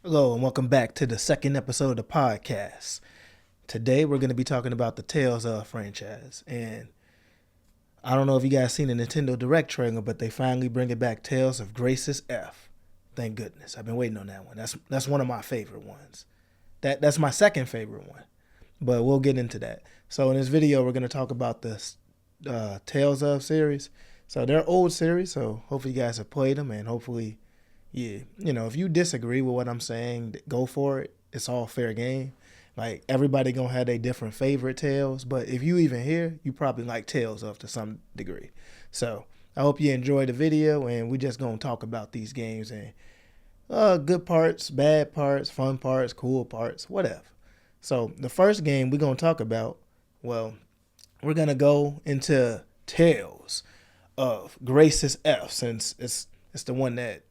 Hello and welcome back to the second episode of the podcast. Today we're going to be talking about the Tales of franchise, and I don't know if you guys seen the Nintendo Direct trailer, but they finally bring it back, Tales of Graces F. Thank goodness. I've been waiting on that one. That's one of my favorite ones. That's my second favorite one, but we'll get into that. So in this video we're going to talk about the Tales of series. So they're old series, so hopefully you guys have played them, and hopefully if you disagree with what I'm saying, go for it. It's all fair game. Like, everybody gonna have their different favorite Tales, but if you even here, you probably like Tales of to some degree. So I hope you enjoyed the video, and we just gonna talk about these games and good parts, bad parts, fun parts, cool parts, whatever. So the first game we're gonna talk about, well, we're gonna go into Tales of Graces F, since it's the one that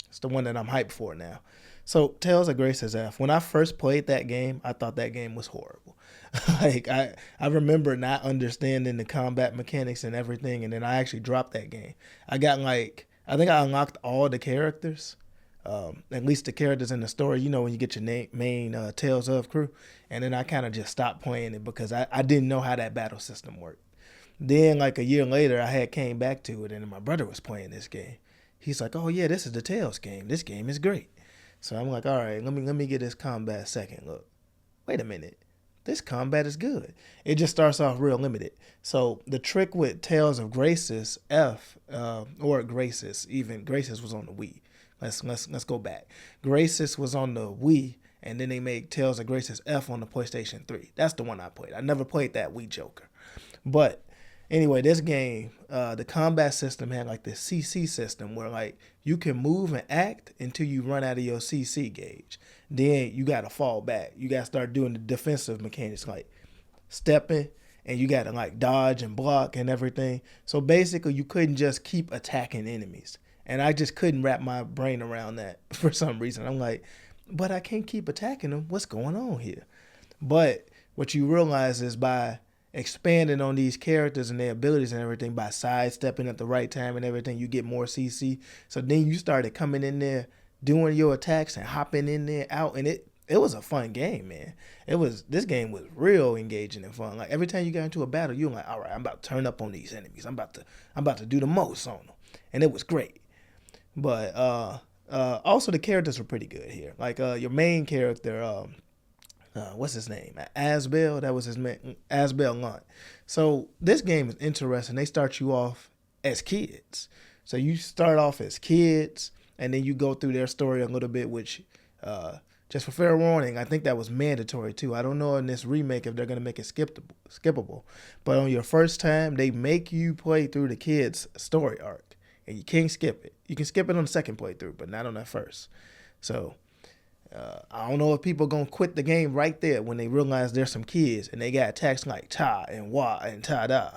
it's the one that I'm hyped for now. So Tales of Graces F. When I first played that game, I thought that game was horrible. I remember not understanding the combat mechanics and everything, and then I actually dropped that game. I think I unlocked all the characters, at least the characters in the story. You know, when you get your main Tales of crew, and then I kind of just stopped playing it because I didn't know how that battle system worked. Then like a year later, I had came back to it, and my brother was playing this game. He's like, "Oh yeah, this is the Tales game. This game is great." So I'm like, "All right, let me get this combat second look." Wait a minute, this combat is good. It just starts off real limited. So the trick with Tales of Graces F, or Graces, even Graces was on the Wii. Let's go back. Graces was on the Wii, and then they made Tales of Graces F on the PlayStation 3. That's the one I played. I never played that Wii Joker, but anyway, this game, the combat system had like this CC system where like you can move and act until you run out of your CC gauge. Then you got to fall back. You got to start doing the defensive mechanics like stepping, and you got to like dodge and block and everything. So basically you couldn't just keep attacking enemies. And I just couldn't wrap my brain around that for some reason. I'm like, but I can't keep attacking them. What's going on here? But what you realize is by expanding on these characters and their abilities and everything, by sidestepping at the right time and everything, you get more CC. So then you started coming in there, doing your attacks and hopping in there out, and it was a fun game, man. This game was real engaging and fun. Like, every time you got into a battle, you're like, all right, I'm about to turn up on these enemies. I'm about to do the most on them, and it was great. But also the characters were pretty good here. Like your main character, what's his name? Asbel. That was his name. Asbel Lunt. So this game is interesting. They start you off as kids. So you start off as kids, and then you go through their story a little bit, which, just for fair warning, I think that was mandatory too. I don't know in this remake if they're going to make it skippable. But on your first time, they make you play through the kids' story arc, and you can't skip it. You can skip it on the second playthrough, but not on that first. So I don't know if people gonna quit the game right there when they realize there's some kids and they got attacks like Ta and Wa and Ta Da.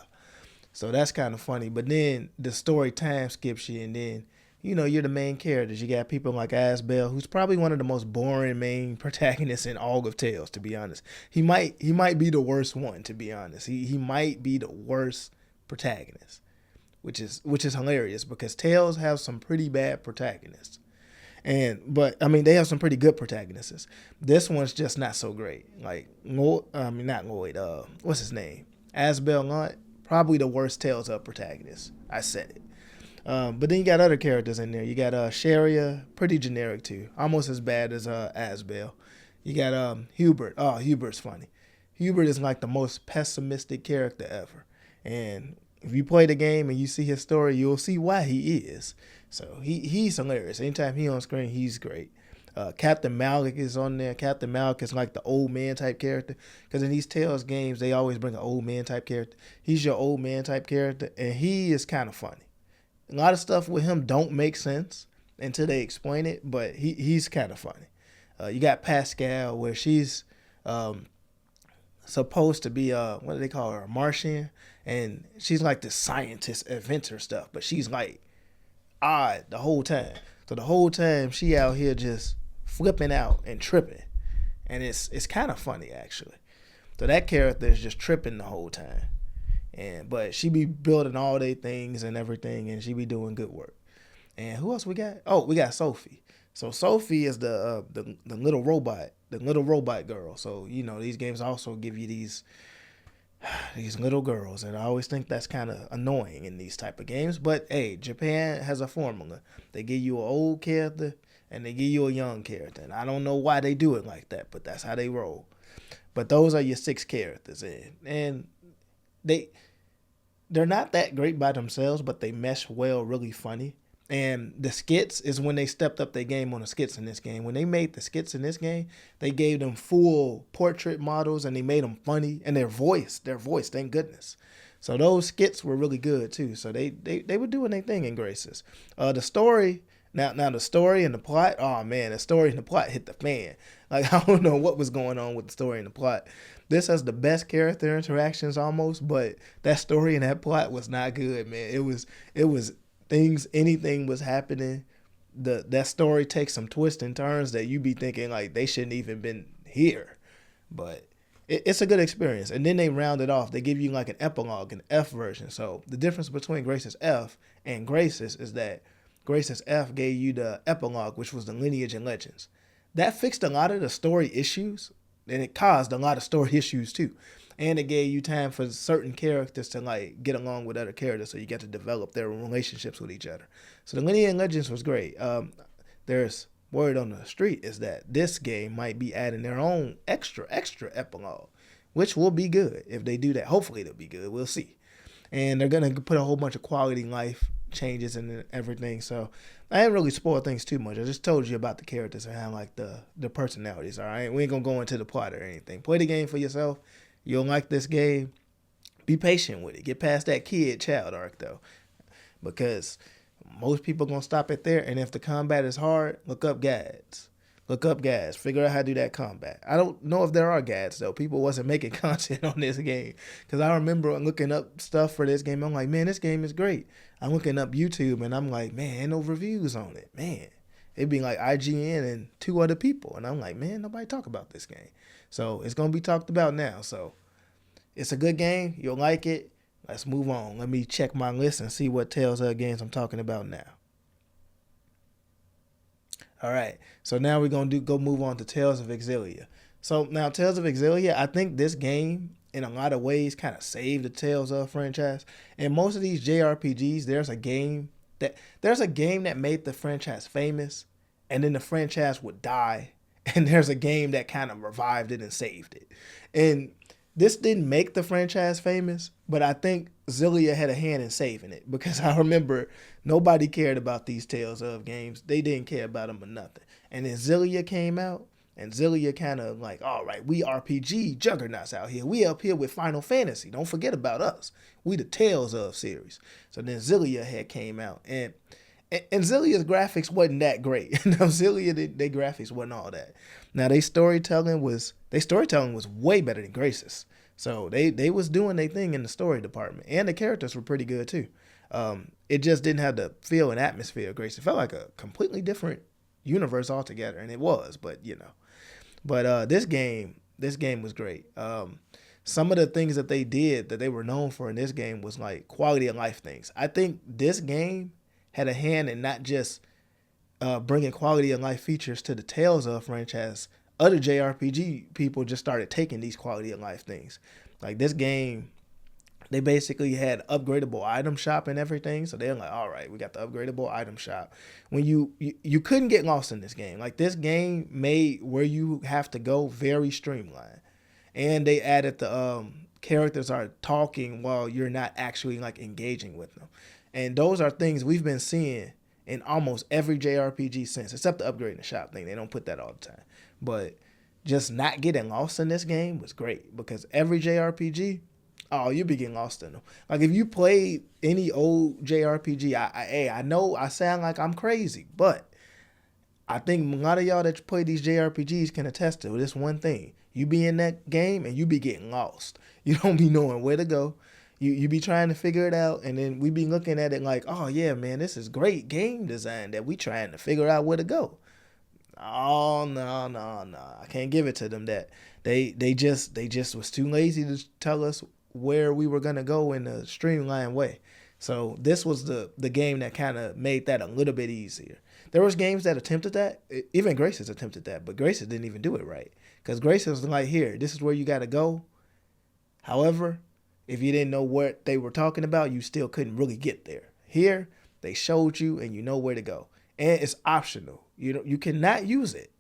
So that's kind of funny. But then the story time skips you, and then you're the main characters. You got people like Asbel, who's probably one of the most boring main protagonists in all of Tales, to be honest. He might be the worst one, to be honest. He might be the worst protagonist, which is hilarious because Tales have some pretty bad protagonists. But I mean, they have some pretty good protagonists. This one's just not so great. Like, not Lloyd. What's his name? Asbel Lunt, probably the worst Tales of protagonist. I said it. But then you got other characters in there. You got Xillia, pretty generic too, almost as bad as Asbel. You got Hubert. Oh, Hubert's funny. Hubert is like the most pessimistic character ever. And if you play the game and you see his story, you'll see why he is. So he's hilarious. Anytime he's on screen, he's great. Captain Malik is on there. Captain Malik is like the old man type character. Because in these Tales games, they always bring an old man type character. He's your old man type character, and he is kind of funny. A lot of stuff with him don't make sense until they explain it, but he's kind of funny. You got Pascal, where she's supposed to be what do they call her, a Martian, and she's like this scientist inventor stuff, but she's like odd the whole time. So the whole time she out here just flipping out and tripping, and it's kind of funny actually. So that character is just tripping the whole time, but she be building all their things and everything, and she be doing good work. And who else we got? Oh, we got Sophie. So Sophie is the little robot girl. So these games also give you these little girls, and I always think that's kind of annoying in these type of games. But hey, Japan has a formula. They give you an old character and they give you a young character, and I don't know why they do it like that, but that's how they roll. But those are your 6 characters, and they they're not that great by themselves, but they mesh well, really funny. And the skits is when they stepped up their game on the skits in this game. When they made the skits in this game, they gave them full portrait models and they made them funny. And their voice, thank goodness. So those skits were really good too. So they were doing their thing in Graces. The story, now the story and the plot, oh man, the story and the plot hit the fan. Like I don't know what was going on with the story and the plot. This has the best character interactions almost, but that story and that plot was not good, man. It was anything was happening. That story takes some twists and turns that you be thinking like they shouldn't even been here, but it's a good experience. And then they round it off. They give you like an epilogue, an F version. So the difference between Graces F and Graces is that Graces F gave you the epilogue, which was the lineage and legends. That fixed a lot of the story issues, and it caused a lot of story issues too. And it gave you time for certain characters to like get along with other characters, so you get to develop their relationships with each other. So the Lineage and Legends was great. There's word on the street is that this game might be adding their own extra epilogue, which will be good if they do that. Hopefully it'll be good. We'll see. And they're gonna put a whole bunch of quality life changes and everything. So I ain't really spoiled things too much. I just told you about the characters and how like the personalities. All right, we ain't gonna go into the plot or anything. Play the game for yourself. You'll like this game. Be patient with it. Get past that child arc though, because most people gonna stop it there. And if the combat is hard, look up guides. Figure out how to do that combat. I don't know if there are guides though. People wasn't making content on this game, because I remember looking up stuff for this game. I'm like, man, this game is great. I'm looking up YouTube and I'm like, man, ain't no reviews on it. Man, it'd be like IGN and 2 other people, and I'm like, man, nobody talk about this game. So it's gonna be talked about now. So it's a good game. You'll like it. Let's move on. Let me check my list and see what Tales of games I'm talking about now. All right. So now we're gonna move on to Tales of Xillia. So now Tales of Xillia, I think this game in a lot of ways kind of saved the Tales of franchise. And most of these JRPGs, there's a game that made the franchise famous, and then the franchise would die, and there's a game that kind of revived it and saved it. And this didn't make the franchise famous, but I think Xillia had a hand in saving it, because I remember nobody cared about these Tales of games. They didn't care about them or nothing. And then Xillia came out, and Xillia kind of like, all right, we RPG juggernauts out here. We up here with Final Fantasy. Don't forget about us. We the Tales of series. So then Xillia had came out, and Xillia's graphics wasn't that great. Xillia, their graphics wasn't all that. Now their storytelling was way better than Grace's. So they was doing their thing in the story department, and the characters were pretty good too. It just didn't have the feel and atmosphere of Grace. It felt like a completely different universe altogether, and it was. But this game was great. Some of the things that they did that they were known for in this game was like quality of life things. I think this game had a hand in not just bringing quality of life features to the Tales of franchise. Other JRPG people just started taking these quality of life things. Like this game, they basically had upgradable item shop and everything. So they're like, all right, we got the upgradable item shop. When you couldn't get lost in this game. Like this game made where you have to go very streamlined. And they added the characters are talking while you're not actually like engaging with them. And those are things we've been seeing in almost every JRPG since, except the upgrade in the shop thing. They don't put that all the time. But just not getting lost in this game was great, because every JRPG, oh, you be getting lost in them. Like if you played any old JRPG, I know I sound like I'm crazy, but I think a lot of y'all that play these JRPGs can attest to this one thing. You be in that game and you be getting lost. You don't be knowing where to go. You be trying to figure it out, and then we be looking at it like, oh yeah, man, this is great game design that we trying to figure out where to go. Oh no, I can't give it to them that they just was too lazy to tell us where we were gonna go in a streamlined way. So this was the game that kind of made that a little bit easier. There was games that attempted that. Even Graces attempted that, but Graces didn't even do it right. Because Graces was like, here, this is where you got to go. However, if you didn't know what they were talking about, you still couldn't really get there. Here, they showed you and you know where to go. And it's optional. You cannot use it.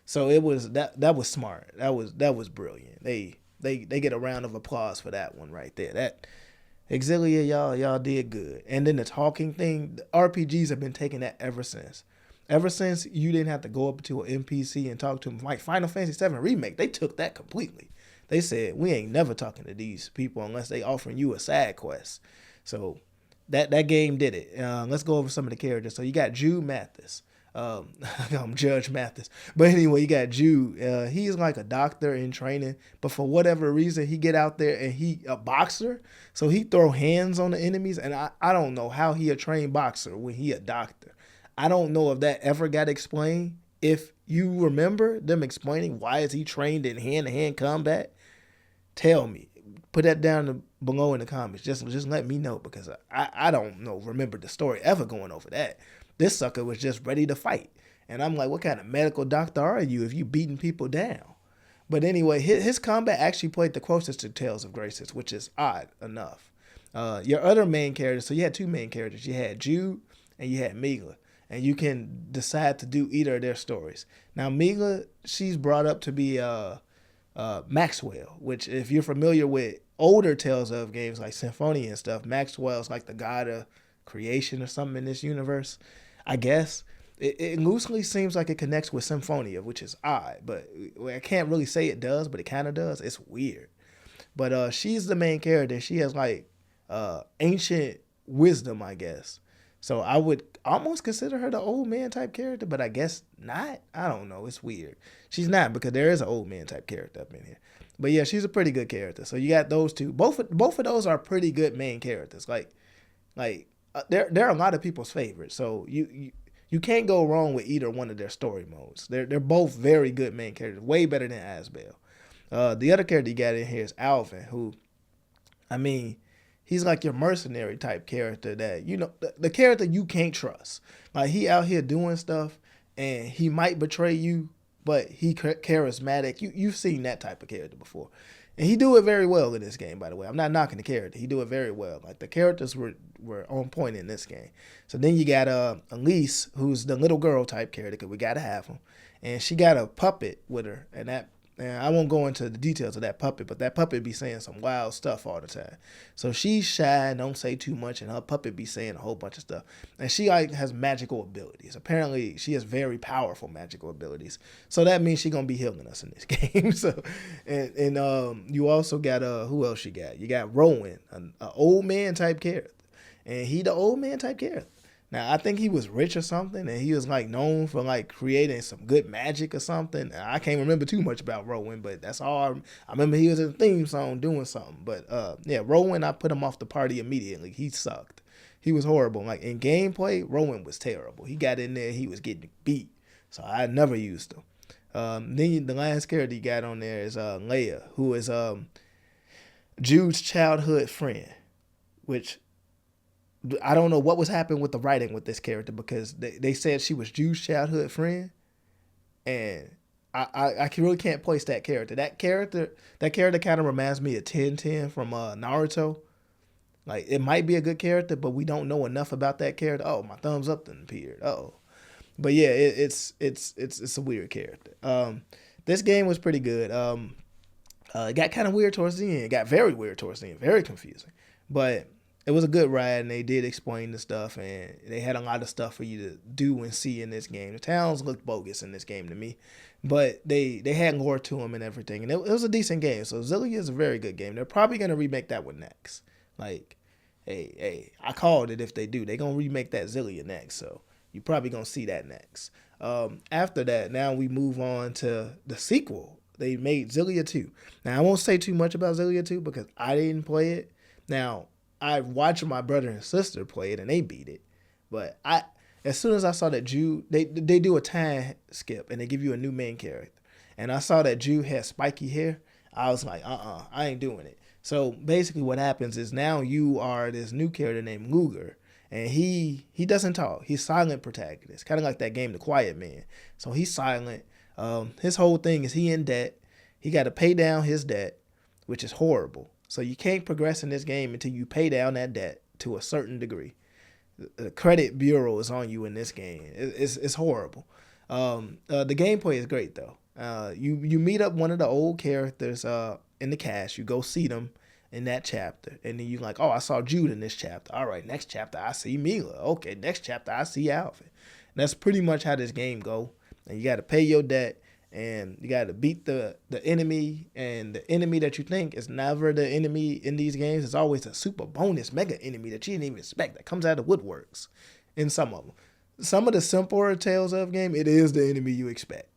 So it was that was smart. That was brilliant. They get a round of applause for that one right there. That Xillia, y'all did good. And then the talking thing, the RPGs have been taking that ever since. Ever since you didn't have to go up to an NPC and talk to them, like Final Fantasy VII Remake, they took that completely. They said, we ain't never talking to these people unless they offering you a side quest. So that game did it. Let's go over some of the characters. So you got Jude Mathis. I'm Judge Mathis. But anyway, you got Jude. He's like a doctor in training, but for whatever reason, he get out there and he a boxer. So he throw hands on the enemies, and I don't know how he a trained boxer when he a doctor. I don't know if that ever got explained. If you remember them explaining why is he trained in hand-to-hand combat, tell me. Put that down below in the comments. Just let me know, because I don't know. Remember the story ever going over that. This sucker was just ready to fight. And I'm like, what kind of medical doctor are you if you beating people down? But anyway, his combat actually played the closest to Tales of Graces, which is odd enough. Your other main characters, so you had two main characters. You had Jude and you had Mila. And you can decide to do either of their stories. Now, Mila, she's brought up to be Maxwell, which if you're familiar with older Tales of games like Symphonia and stuff, Maxwell's like the god of creation or something in this universe, I guess. It loosely seems like it connects with Symphonia, which is odd, but I can't really say it does, but it kind of does. It's weird. But she's the main character. She has like ancient wisdom, I guess. So I would almost consider her the old man type character, but I guess not. I don't know. It's weird. She's not, because there is an old man type character up in here. But yeah, she's a pretty good character. So you got those two. Both of those are pretty good main characters. They're a lot of people's favorites. So you can't go wrong with either one of their story modes. They're both very good main characters, way better than Asbel. The other character you got in here is Alvin, who, I mean, he's like your mercenary type character that, the character you can't trust. Like, he out here doing stuff and he might betray you, but he charismatic. You've seen that type of character before. And he do it very well in this game, by the way. I'm not knocking the character. He do it very well. Like, the characters were on point in this game. So then you got Elise, who's the little girl type character, because we got to have him. And she got a puppet with her, and I won't go into the details of that puppet, but that puppet be saying some wild stuff all the time. So she's shy and don't say too much, and her puppet be saying a whole bunch of stuff. And she has magical abilities. Apparently, she has very powerful magical abilities. So that means she's gonna be healing us in this game. So, and you also got who else you got? You got Rowan, an old man type character, and he the old man type character. Now, I think he was rich or something, and he was like known for like creating some good magic or something. I can't remember too much about Rowan, but that's all I remember. He was in the theme song doing something. But yeah, Rowan, I put him off the party immediately. He sucked. He was horrible. Like, in gameplay, Rowan was terrible. He got in there, he was getting beat. So I never used him. Then the last character you got on there is Leia, who is Jude's childhood friend, which I don't know what was happening with the writing with this character, because they said she was Jude's childhood friend, and I really can't place that character. That character kind of reminds me of 1010 from Naruto. Like, it might be a good character, but we don't know enough about that character. Oh, my thumbs up then appeared. Oh, but yeah, it's a weird character. This game was pretty good. It got kind of weird towards the end. It got very weird towards the end. Very confusing, but it was a good ride, and they did explain the stuff, and they had a lot of stuff for you to do and see in this game. The towns looked bogus in this game to me, but they had lore to them and everything, and it was a decent game. So Xillia is a very good game. They're probably going to remake that one next. Like, hey, I called it if they do. They're going to remake that Xillia next, so you're probably going to see that next. After that, now we move on to the sequel. They made Xillia 2. Now, I won't say too much about Xillia 2 because I didn't play it. Now, I watched my brother and sister play it, and they beat it. But as soon as I saw that Jude, they do a time skip, and they give you a new main character. And I saw that Jude had spiky hair. I was like, I ain't doing it. So basically, what happens is now you are this new character named Luger, and he doesn't talk. He's silent protagonist, kind of like that game, The Quiet Man. So he's silent. His whole thing is he in debt. He got to pay down his debt, which is horrible. So you can't progress in this game until you pay down that debt to a certain degree. The credit bureau is on you in this game. It's horrible. The gameplay is great though. You meet up one of the old characters in the cast. You go see them in that chapter, and then you like, oh, I saw Jude in this chapter. All right, next chapter I see Mila. Okay, next chapter I see Alfred. And that's pretty much how this game go. And you got to pay your debt, and you got to beat the enemy. And the enemy that you think is never the enemy in these games is always a super bonus mega enemy that you didn't even expect that comes out of woodworks. In some of them, some of the simpler Tales of game, it is the enemy you expect.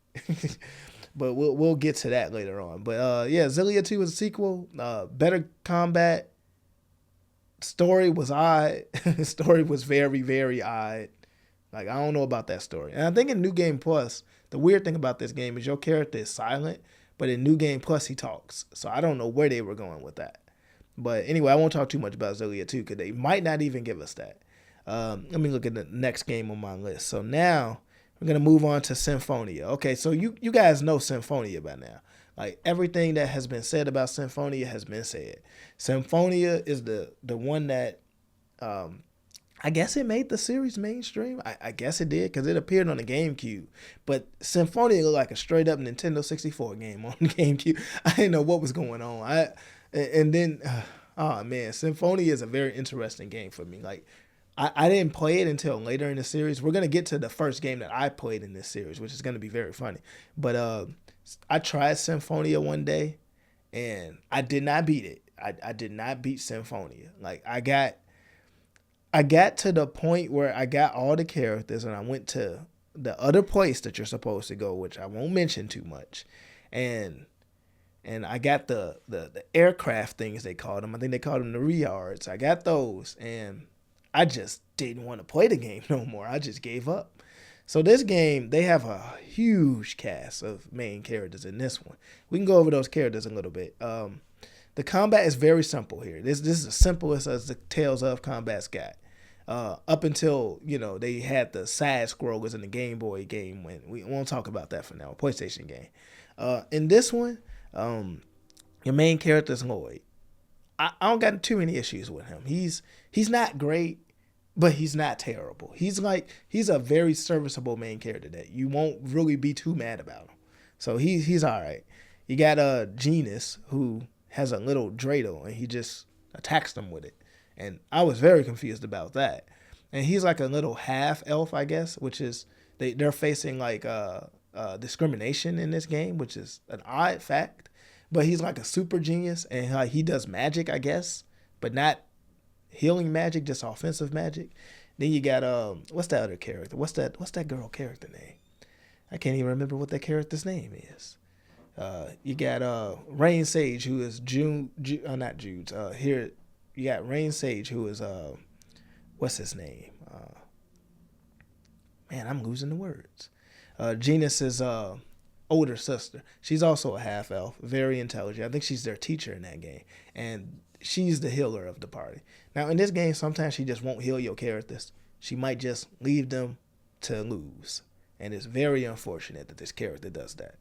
But we'll get to that later on. But yeah, Xillia 2 is a sequel. Better combat. Story was odd. Story was very, very odd. Like, I don't know about that story. And I think in New Game Plus, the weird thing about this game is your character is silent, but in New Game Plus, he talks. So I don't know where they were going with that. But anyway, I won't talk too much about Xillia 2 because they might not even give us that. Let me look at the next game on my list. So now we're going to move on to Symphonia. Okay, so you guys know Symphonia by now. Like, everything that has been said about Symphonia has been said. Symphonia is the one that, I guess it made the series mainstream. I guess it did because it appeared on the GameCube. But Symphonia looked like a straight up Nintendo 64 game on the GameCube. I didn't know what was going on. Oh man, Symphonia is a very interesting game for me. Like, I didn't play it until later in the series. We're going to get to the first game that I played in this series, which is going to be very funny. But I tried Symphonia one day, and I did not beat it. I did not beat Symphonia. Like, I got to the point where I got all the characters, and I went to the other place that you're supposed to go, which I won't mention too much. And I got the aircraft things, they called them. I think they called them the Riards. I got those, and I just didn't want to play the game no more. I just gave up. So this game, they have a huge cast of main characters in this one. We can go over those characters a little bit. The combat is very simple here. This is the simplest as the Tales of combat's got. Up until, they had the side scrollers in the Game Boy game. When we won't talk about that for now. A PlayStation game. In this one, your main character is Lloyd. I don't got too many issues with him. He's not great, but he's not terrible. He's a very serviceable main character that you won't really be too mad about him. So he's all right. You got Genus, who has a little dreidel, and he just attacks them with it. And I was very confused about that. And he's like a little half elf, I guess, which is they're facing like discrimination in this game, which is an odd fact. But he's like a super genius, and he does magic, I guess, but not healing magic, just offensive magic. Then you got what's that other character? What's that girl character name? I can't even remember what that character's name is. You got Rain Sage, who is not Jude's. Here you got Rain Sage, who is what's his name? Man, I'm losing the words. Genus's older sister. She's also a half elf, very intelligent. I think she's their teacher in that game, and she's the healer of the party. Now in this game, sometimes she just won't heal your characters. She might just leave them to lose, and it's very unfortunate that this character does that.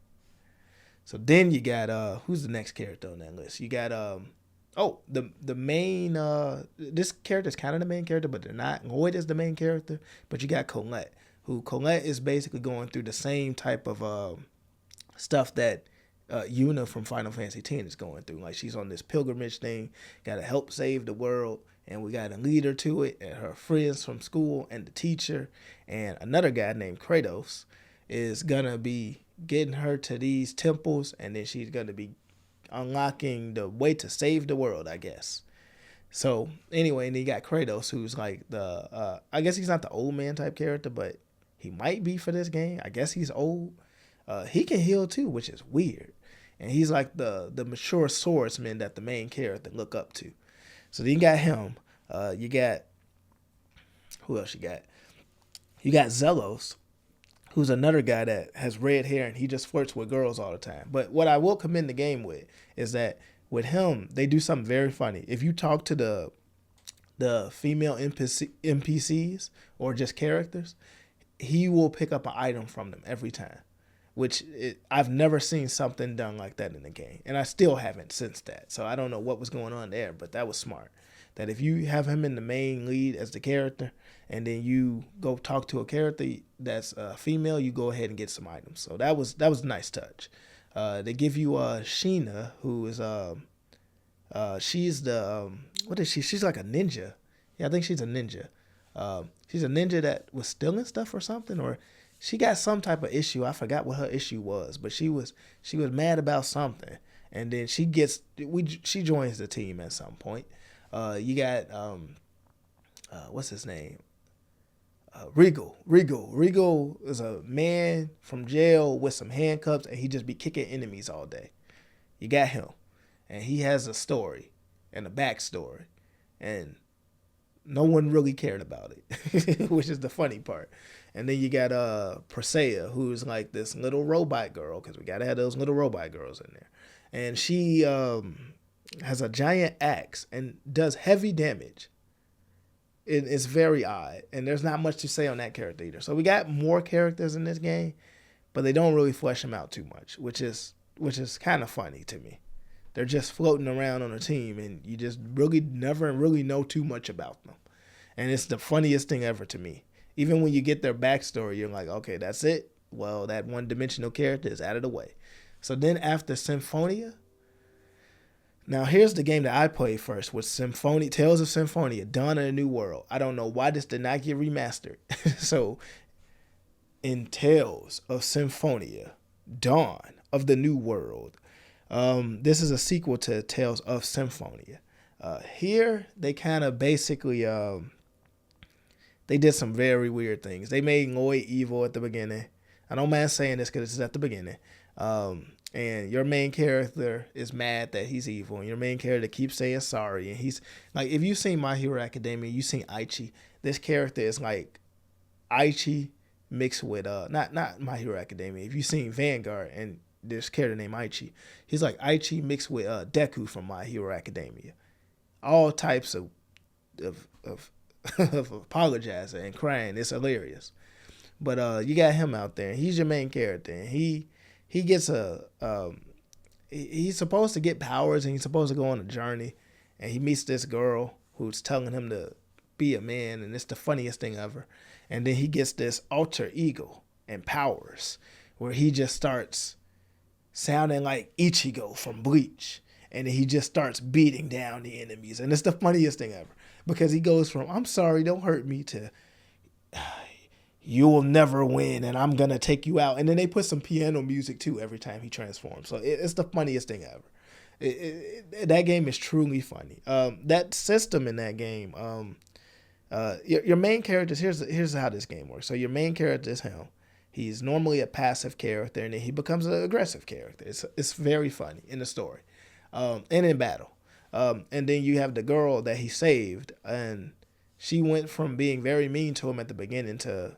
So then you got who's the next character on that list? You got the main this character is kind of the main character, but they're not. Lloyd is the main character, but you got Colette, who Colette is basically going through the same type of stuff that Yuna from Final Fantasy X is going through. Like, she's on this pilgrimage thing, got to help save the world, and we got to lead her to it, and her friends from school, and the teacher, and another guy named Kratos is going to be getting her to these temples, and then she's going to be unlocking the way to save the world, I guess. So, anyway, and then you got Kratos, who's like the, I guess he's not the old man type character, but he might be for this game. I guess he's old. He can heal too, which is weird. And he's like the mature swordsman that the main character look up to. So then you got him. You got, who else you got? You got Zelos, who's another guy that has red hair, and he just flirts with girls all the time. But what I will commend the game with is that with him, they do something very funny. If you talk to the female NPCs or just characters, he will pick up an item from them every time, I've never seen something done like that in the game, and I still haven't since that. So I don't know what was going on there, but that was smart. That if you have him in the main lead as the character, and then you go talk to a character that's female, you go ahead and get some items. So that was a nice touch. They give you Sheena, who is she's the what is she? She's like a ninja. Yeah, I think she's a ninja. She's a ninja that was stealing stuff or something, or she got some type of issue. I forgot what her issue was, but she was mad about something, and then she joins the team at some point. You got what's his name? Regal. Regal is a man from jail with some handcuffs, and he just be kicking enemies all day. You got him, and he has a story and a backstory, and no one really cared about it, which is the funny part. And then you got Berseria, who's like this little robot girl, because we gotta have those little robot girls in there, and she has a giant axe and does heavy damage. It's very odd, and there's not much to say on that character either. So we got more characters in this game, but they don't really flesh them out too much, which is kind of funny to me. They're just floating around on a team, and you just really never really know too much about them. And it's the funniest thing ever to me. Even when you get their backstory, you're like, okay, that's it. Well, that one-dimensional character is out of the way. So then after Symphonia, now here's the game that I played first, was Symphonia, Tales of Symphonia, Dawn of the New World. I don't know why this did not get remastered. So in Tales of Symphonia, Dawn of the New World, this is a sequel to Tales of Symphonia. Here, they kind of basically, they did some very weird things. They made Lloyd evil at the beginning. I don't mind saying this because it's at the beginning. And your main character is mad that he's evil, and your main character keeps saying sorry. And he's like, if you've seen My Hero Academia, you've seen Aichi. This character is like Aichi mixed with not My Hero Academia. If you've seen Vanguard and this character named Aichi, he's like Aichi mixed with Deku from My Hero Academia. All types of of apologizing and crying. It's hilarious. But you got him out there. He's your main character, and he gets he's supposed to get powers, and he's supposed to go on a journey, and he meets this girl who's telling him to be a man, and it's the funniest thing ever. And then he gets this alter ego and powers, where he just starts sounding like Ichigo from Bleach, and then he just starts beating down the enemies, and it's the funniest thing ever, because he goes from "I'm sorry, don't hurt me" to "You will never win, and I'm gonna take you out." And then they put some piano music too every time he transforms. So it's the funniest thing ever. That game is truly funny. That system in that game, your main characters. Here's how this game works. So your main character is him. He's normally a passive character, and then he becomes an aggressive character. It's very funny in the story, and in battle. And then you have the girl that he saved, and she went from being very mean to him at the beginning to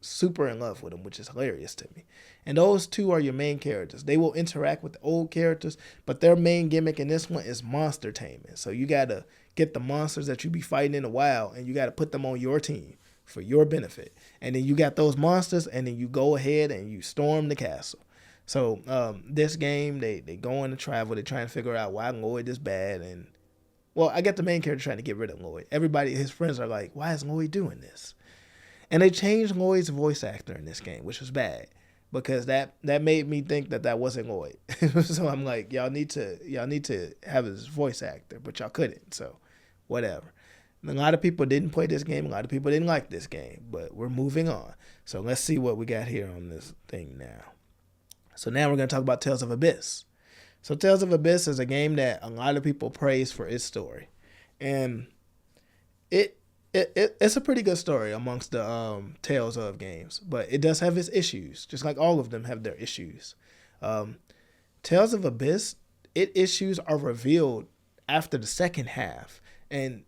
super in love with him, which is hilarious to me. And those two are your main characters. They will interact with the old characters, but their main gimmick in this one is monster taming. So you gotta get the monsters that you be fighting in the wild, and you gotta put them on your team for your benefit. And then you got those monsters, and then you go ahead and you storm the castle. So this game, they go on to travel. They're trying to figure out why Lloyd is bad. And well, I get the main character trying to get rid of Lloyd. Everybody, his friends are like, why is Lloyd doing this? And they changed Lloyd's voice actor in this game, which was bad, because that made me think that wasn't Lloyd. So I'm like, y'all need to have his voice actor, but y'all couldn't. So whatever. A lot of people didn't play this game. A lot of people didn't like this game, but we're moving on. So let's see what we got here on this thing now. So now we're going to talk about Tales of Abyss. So Tales of Abyss is a game that a lot of people praise for its story. And it's a pretty good story amongst the Tales of games, but it does have its issues, just like all of them have their issues. Tales of Abyss, its issues are revealed after the second half. And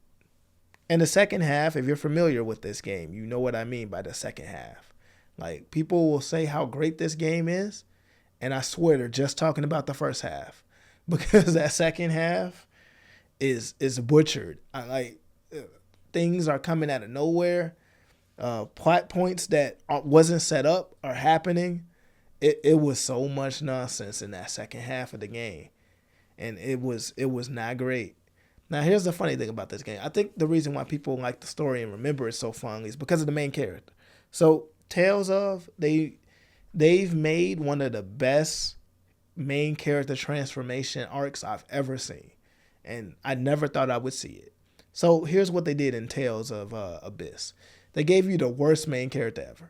in the second half, if you're familiar with this game, you know what I mean by the second half. Like, people will say how great this game is, and I swear they're just talking about the first half. because that second half is butchered. Things are coming out of nowhere. Plot points that wasn't set up are happening. It was so much nonsense in that second half of the game, and it was not great. Now here's the funny thing about this game. I think the reason why people like the story and remember it so fondly is because of the main character. So Tales of they've made one of the best main character transformation arcs I've ever seen, and I never thought I would see it. So here's what they did in Tales of Abyss. They gave you the worst main character ever.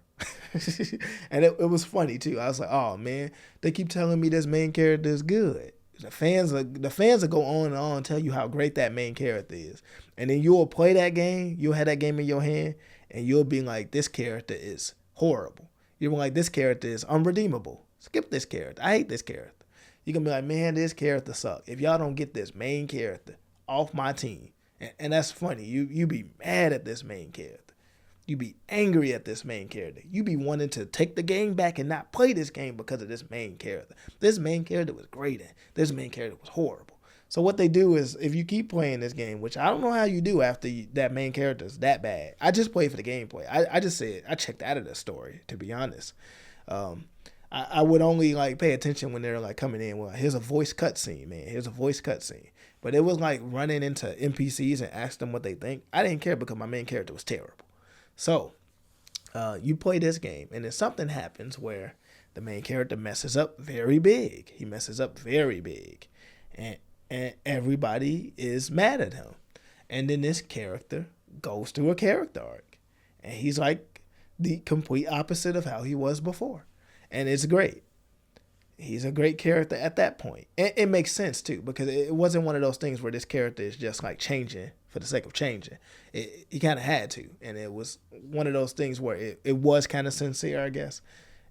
And it was funny too. I was like, oh man, they keep telling me this main character is good. The fans will go on and on and tell you how great that main character is. And then you'll play that game, you'll have that game in your hand, and you'll be like, this character is horrible. You'll be like, this character is unredeemable. Skip this character. I hate this character. You're going to be like, man, this character sucks. If y'all don't get this main character off my team. And that's funny. You be mad at this main character. You be angry at this main character. You be wanting to take the game back and not play this game because of this main character. This main character was great and this main character was horrible. So what they do is, if you keep playing this game, which I don't know how you do after that main character is that bad. I just played for the gameplay. I just said, I checked out of the story, to be honest. I would only like pay attention when they're like coming in. Well, here's a voice cutscene, man. Here's a voice cutscene. But it was like running into NPCs and ask them what they think. I didn't care because my main character was terrible. So, you play this game, and then something happens where the main character messes up very big. He messes up very big. And everybody is mad at him. And then this character goes through a character arc. And he's like the complete opposite of how he was before. And it's great. He's a great character at that point. And it makes sense, too, because it wasn't one of those things where this character is just like changing for the sake of changing. He kind of had to. And it was one of those things where it was kind of sincere, I guess.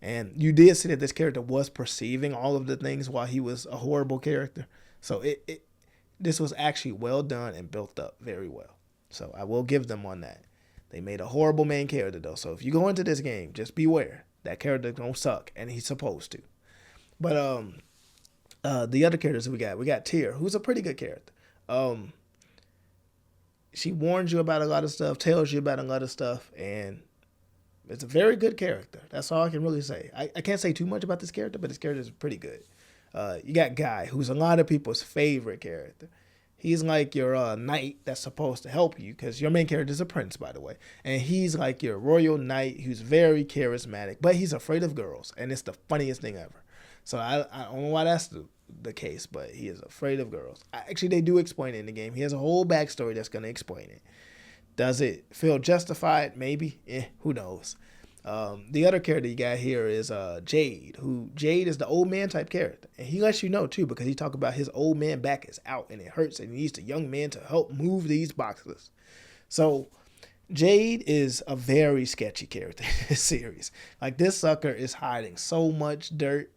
And you did see that this character was perceiving all of the things while he was a horrible character. So this was actually well done and built up very well. So I will give them on that. They made a horrible main character, though. So if you go into this game, just beware. That character gonna suck, and he's supposed to. But the other characters we got Tyr, who's a pretty good character. She warns you about a lot of stuff, tells you about a lot of stuff, and it's a very good character. That's all I can really say. I can't say too much about this character, but this character is pretty good. You got Guy, who's a lot of people's favorite character. He's like your knight that's supposed to help you, because your main character is a prince, by the way. And he's like your royal knight who's very charismatic, but he's afraid of girls, and it's the funniest thing ever. So I don't know why that's the case, but he is afraid of girls. Actually, they do explain it in the game. He has a whole backstory that's going to explain it. Does it feel justified? Maybe. Who knows? The other character you got here is Jade, Jade is the old man type character. And he lets you know, too, because he talk about his old man back is out and it hurts and he needs a young man to help move these boxes. So Jade is a very sketchy character in this series. Like, this sucker is hiding so much dirt.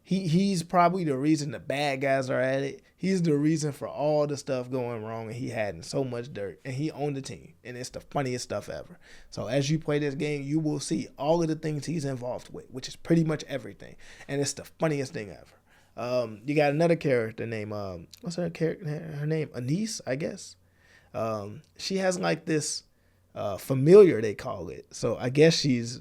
He's probably the reason the bad guys are at it. He's the reason for all the stuff going wrong, and he had so much dirt, and he owned the team, and it's the funniest stuff ever. So as you play this game, you will see all of the things he's involved with, which is pretty much everything, and it's the funniest thing ever. You got another character named what's her character? Her name Anise, I guess. She has like this familiar, they call it. So I guess she's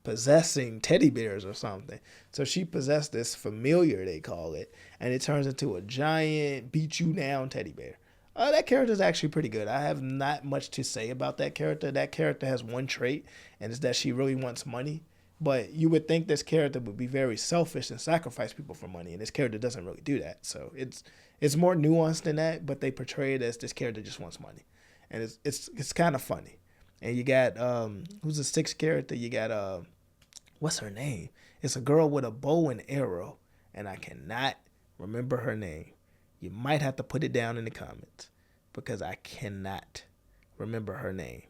possessing teddy bears or something. So she possessed this familiar, they call it, and it turns into a giant beat you down teddy bear. That character is actually pretty good. I have not much to say about that character. That character has one trait, and it's that she really wants money. But you would think this character would be very selfish and sacrifice people for money, and this character doesn't really do that. So it's more nuanced than that, but they portray it as this character just wants money, and it's kind of funny. And you got who's the sixth character? You got what's her name? It's a girl with a bow and arrow, and I cannot remember her name. You might have to put it down in the comments because I cannot remember her name.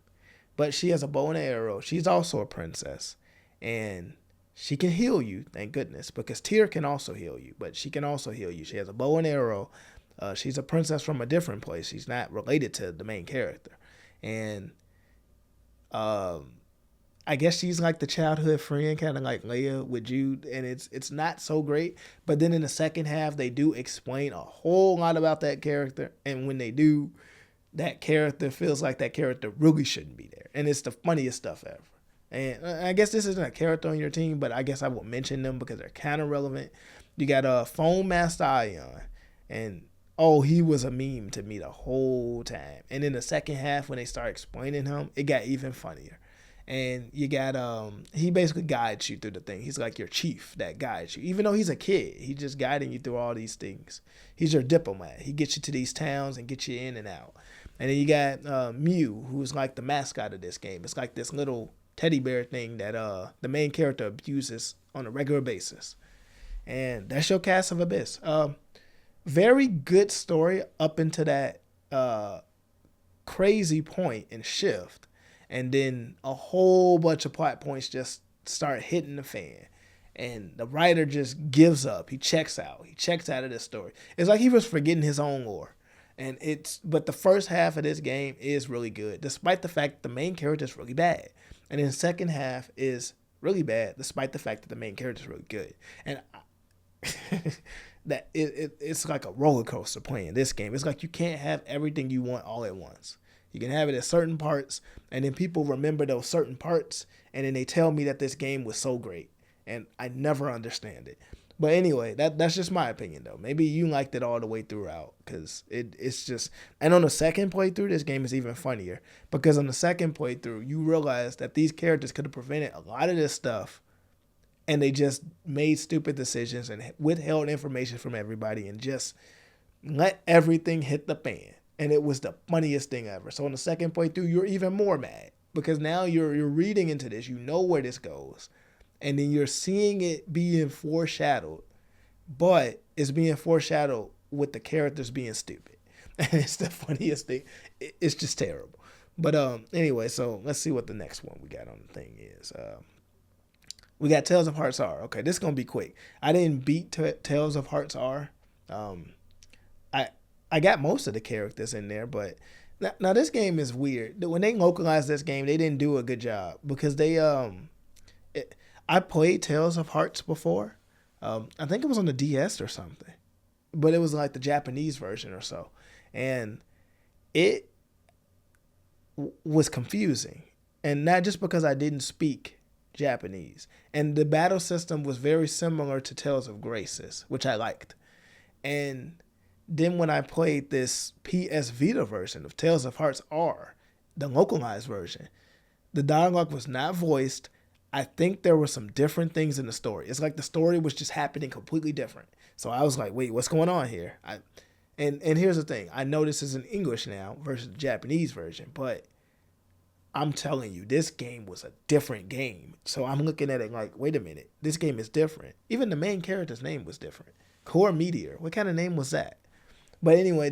But she has a bow and arrow. She's also a princess, and she can heal you, thank goodness, because Tyr can also heal you, but she can also heal you. She has a bow and arrow. She's a princess from a different place. She's not related to the main character. And I guess she's like the childhood friend, kind of like Leia with Jude, and it's not so great. But then in the second half, they do explain a whole lot about that character, and when they do, that character feels like that character really shouldn't be there, and it's the funniest stuff ever. And I guess this isn't a character on your team, but I guess I will mention them because they're kind of relevant. You got a Phone Master Ion, and oh, he was a meme to me the whole time. And in the second half, when they start explaining him, it got even funnier. And you got he basically guides you through the thing. He's like your chief that guides you. Even though he's a kid, he's just guiding you through all these things. He's your diplomat. He gets you to these towns and gets you in and out. And then you got Mew, who's like the mascot of this game. It's like this little teddy bear thing that the main character abuses on a regular basis. And that's your cast of Abyss. Very good story up into that crazy point and shift. And then a whole bunch of plot points just start hitting the fan. And the writer just gives up. He checks out. He checks out of this story. It's like he was forgetting his own lore. But the first half of this game is really good, despite the fact the main character is really bad. And then the second half is really bad, despite the fact that the main character is really good. And it's like a roller coaster playing this game. It's like you can't have everything you want all at once. You can have it at certain parts, and then people remember those certain parts, and then they tell me that this game was so great, and I never understand it. But anyway, that's just my opinion, though. Maybe you liked it all the way throughout, because it's just... And on the second playthrough, this game is even funnier, because on the second playthrough, you realize that these characters could have prevented a lot of this stuff, and they just made stupid decisions and withheld information from everybody and just let everything hit the fan. And it was the funniest thing ever. So on the second playthrough, you're even more mad because now you're reading into this. You know where this goes. And then you're seeing it being foreshadowed. But it's being foreshadowed with the characters being stupid. And it's the funniest thing. It's just terrible. But anyway, so let's see what the next one we got on the thing is. We got Tales of Hearts R. Okay, this is going to be quick. I didn't beat Tales of Hearts R. I got most of the characters in there, but now this game is weird. When they localized this game, they didn't do a good job because I played Tales of Hearts before. I think it was on the DS or something, but it was like the Japanese version or so, and it was confusing, and not just because I didn't speak Japanese, and the battle system was very similar to Tales of Graces, which I liked, and then when I played this PS Vita version of Tales of Hearts R, the localized version, the dialogue was not voiced. I think there were some different things in the story. It's like the story was just happening completely different. So I was like, wait, what's going on here? And here's the thing. I know this is in English now versus the Japanese version, but I'm telling you, this game was a different game. So I'm looking at it like, wait a minute, this game is different. Even the main character's name was different. Core Meteor. What kind of name was that? But anyway,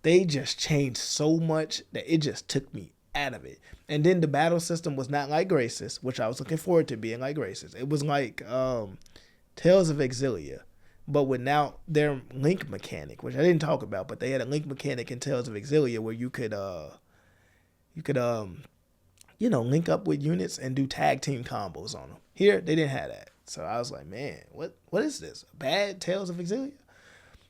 they just changed so much that it just took me out of it. And then the battle system was not like Graces, which I was looking forward to being like Graces. It was like Tales of Xillia, but with now their link mechanic, which I didn't talk about, but they had a link mechanic in Tales of Xillia where you could link up with units and do tag team combos on them. Here, they didn't have that. So I was like, man, what is this? Bad Tales of Xillia?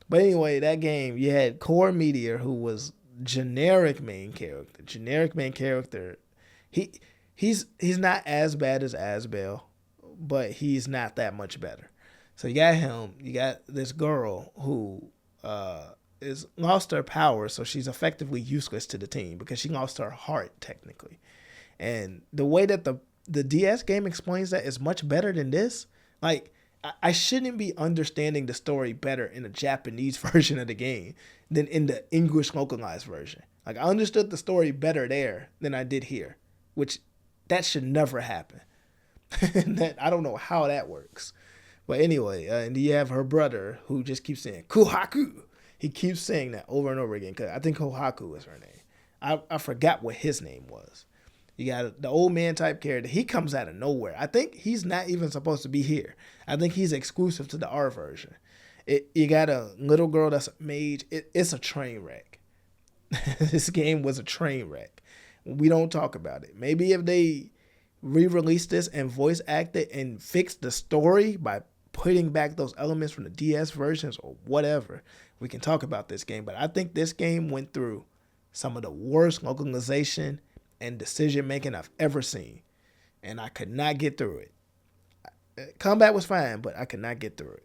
But anyway, that game, you had Core Meteor, who was generic main character. He's not as bad as Asbel, but he's not that much better. So you got him. You got this girl who is lost her power, so she's effectively useless to the team because she lost her heart technically. And the way that the DS game explains that is much better than this. Like, I shouldn't be understanding the story better in the Japanese version of the game than in the English localized version. Like, I understood the story better there than I did here, which that should never happen. I don't know how that works. But anyway, and you have her brother who just keeps saying Kohaku. He keeps saying that over and over again because I think Kohaku is her name. I forgot what his name was. You got the old man type character. He comes out of nowhere. I think he's not even supposed to be here. I think he's exclusive to the R version. You got a little girl that's a mage. It's a train wreck. This game was a train wreck. We don't talk about it. Maybe if they re-release this and voice act it and fix the story by putting back those elements from the DS versions or whatever, we can talk about this game. But I think this game went through some of the worst localization and decision making I've ever seen, and I could not get through it. Combat was fine, but I could not get through it.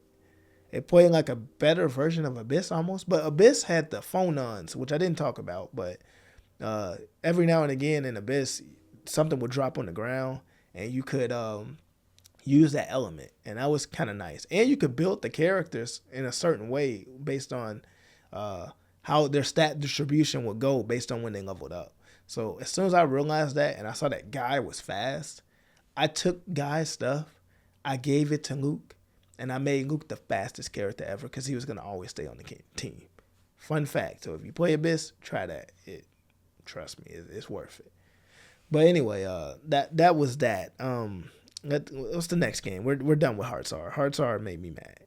It played like a better version of Abyss almost, but Abyss had the phonons, which I didn't talk about, but every now and again in Abyss, something would drop on the ground, and you could use that element, and that was kind of nice. And you could build the characters in a certain way based on how their stat distribution would go based on when they leveled up. So as soon as I realized that, and I saw that Guy was fast, I took Guy's stuff, I gave it to Luke, and I made Luke the fastest character ever because he was going to always stay on the team. Fun fact. So if you play Abyss, try that. Trust me, it's worth it. But anyway, that was that. What's the next game? We're done with Heartsar. Heartsar made me mad.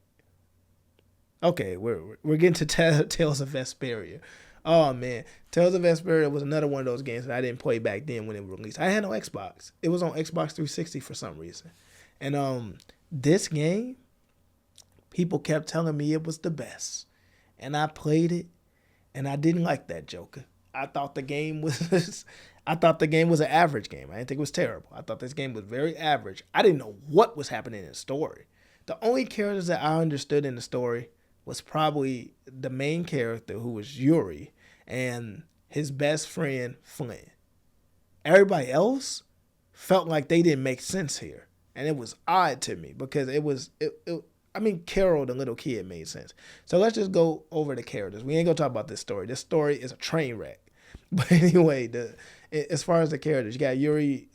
Okay, we're getting to Tales of Vesperia. Oh man, Tales of Vesperia was another one of those games that I didn't play back then when it was released. I had no Xbox. It was on Xbox 360 for some reason. And this game, people kept telling me it was the best. And I played it, and I didn't like that Joker. I thought the game was an average game. I didn't think it was terrible. I thought this game was very average. I didn't know what was happening in the story. The only characters that I understood in the story was probably the main character, who was Yuri, and his best friend, Flynn. Everybody else felt like they didn't make sense here. And it was odd to me because Carol, the little kid, made sense. So let's just go over the characters. We ain't gonna talk about this story. This story is a train wreck. But anyway, as far as the characters, you got Yuri